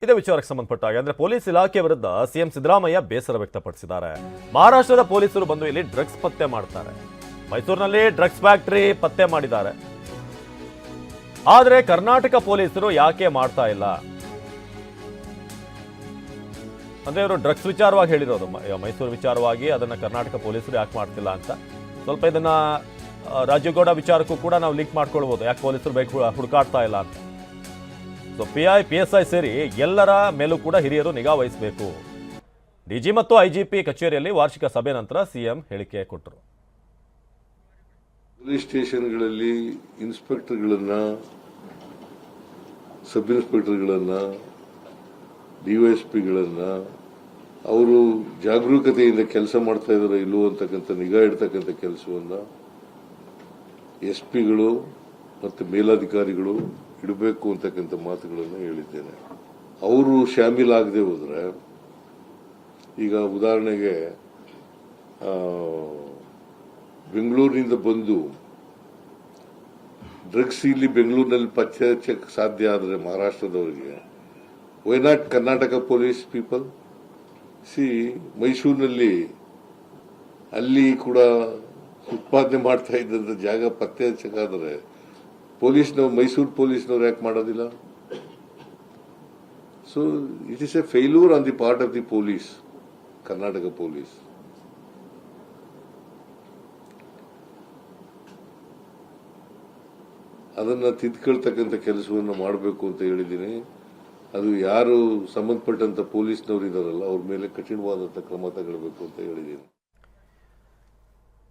ಇದೇ ವಿಚಾರಕ್ಕೆ ಸಂಬಂಧಪಟ್ಟ ಹಾಗೆ ಅಂದ್ರೆ ಪೊಲೀಸ್ ಇಲಾಖೆ ವಿರುದ್ಧ ಸಿಎಂ ಸಿದ್ದರಾಮಯ್ಯ ಬೇಸರ ವ್ಯಕ್ತಪಡಿಸಿದ್ದಾರೆ. ಮಹಾರಾಷ್ಟ್ರದ ಪೊಲೀಸರು ಬಂದು ಇಲ್ಲಿ ಡ್ರಗ್ಸ್ ಪತ್ತೆ ಮಾಡ್ತಾರೆ. ಮೈಸೂರಿನಲ್ಲಿ ಡ್ರಗ್ಸ್ ಫ್ಯಾಕ್ಟರಿ ಪತ್ತೆ ಮಾಡಿದ್ದಾರೆ. ಆದರೆ ಕರ್ನಾಟಕ ಪೊಲೀಸರು ಯಾಕೆ ಮಾಡ್ತಾ ಇಲ್ಲ ಅಂದ್ರೆ ಇವರು ಡ್ರಗ್ಸ್ ವಿಚಾರವಾಗಿ ಹೇಳಿರೋದು, ಮೈಸೂರು ವಿಚಾರವಾಗಿ ಅದನ್ನ ಕರ್ನಾಟಕ ಪೊಲೀಸರು ಯಾಕೆ ಮಾಡ್ತಿಲ್ಲ ಅಂತ. ಸ್ವಲ್ಪ ಇದನ್ನ ರಾಜೀವ್ ಗೌಡ ವಿಚಾರಕ್ಕೂ ಕೂಡ ನಾವು ಲಿಂಕ್ ಮಾಡ್ಕೊಳ್ಬಹುದು, ಯಾಕೆ ಪೊಲೀಸರು ಬೇಕು ಹುಡುಕಾಡ್ತಾ ಇಲ್ಲ ಅಂತ. ಸೊ PSI ಸೇರಿ ಎಲ್ಲರ ಮೇಲೂ ಕೂಡ ಹಿರಿಯರು ನಿಗಾ ವಹಿಸಬೇಕು. ಡಿಜಿ ಮತ್ತು IGP ಕಚೇರಿಯಲ್ಲಿ ವಾರ್ಷಿಕ ಸಭೆ ನಂತರ ಸಿಎಂ ಹೇಳಿಕೆ ಕೊಟ್ಟರು. ಪೊಲೀಸ್ ಸ್ಟೇಷನ್ಗಳಲ್ಲಿ ಇನ್ಸ್ಪೆಕ್ಟರ್ಗಳನ್ನ, ಸಬ್ ಇನ್ಸ್ಪೆಕ್ಟರ್ಗಳನ್ನ, DYSPಗಳನ್ನ ಅವರು ಜಾಗರೂಕತೆಯಿಂದ ಕೆಲಸ ಮಾಡ್ತಾ ಇದಾರೋ ಇಲ್ಲವೋ ಅಂತಕ್ಕಂಥ ನಿಗಾ ಇಡ್ತಕ್ಕಂಥ ಕೆಲಸವನ್ನ SPಗಳು ಮತ್ತು ಮೇಲಾಧಿಕಾರಿಗಳು ಇಡಬೇಕು ಅಂತಕ್ಕಂಥ ಮಾತುಗಳನ್ನು ಹೇಳಿದ್ದೇನೆ. ಅವರು ಶಾಮೀಲಾಗದೆ ಹೋದ್ರೆ, ಈಗ ಉದಾಹರಣೆಗೆ ಬೆಂಗಳೂರಿನಿಂದ ಬಂದು ಡ್ರಗ್ಸ್ ಇಲ್ಲಿ ಬೆಂಗಳೂರಿನಲ್ಲಿ ಪತ್ತೆ ಹಚ್ಚಕ್ಕೆ ಸಾಧ್ಯ ಆದರೆ ಮಹಾರಾಷ್ಟ್ರದವರಿಗೆ, why not Karnataka police people? ಮೈಸೂರಿನಲ್ಲಿ ಅಲ್ಲಿ ಕೂಡ ಉತ್ಪಾದನೆ ಮಾಡ್ತಾ ಇದ್ದಂತ ಜಾಗ ಪತ್ತೆ ಹಚ್ಚಕ್ಕಾದ್ರೆ ಮೈಸೂರು ಪೊಲೀಸ್ನವ್ರು ಯಾಕೆ ಮಾಡೋದಿಲ್ಲ? So it is A failure on the part of the police, Karnataka police. ಅದನ್ನ ತಿದ್ಕೊಳ್ತಕ್ಕಂಥ ಕೆಲಸವನ್ನು ಮಾಡಬೇಕು ಅಂತ ಹೇಳಿದ್ದೀನಿ. ಅದು ಯಾರು ಸಂಬಂಧಪಟ್ಟಂತ ಪೊಲೀಸ್ನವರು ಇದಾರಲ್ಲ ಅವ್ರ ಮೇಲೆ ಕಠಿಣವಾದಂಥ ಕ್ರಮ ತಗೊಳ್ಬೇಕು ಅಂತ ಹೇಳಿದ್ದೀನಿ.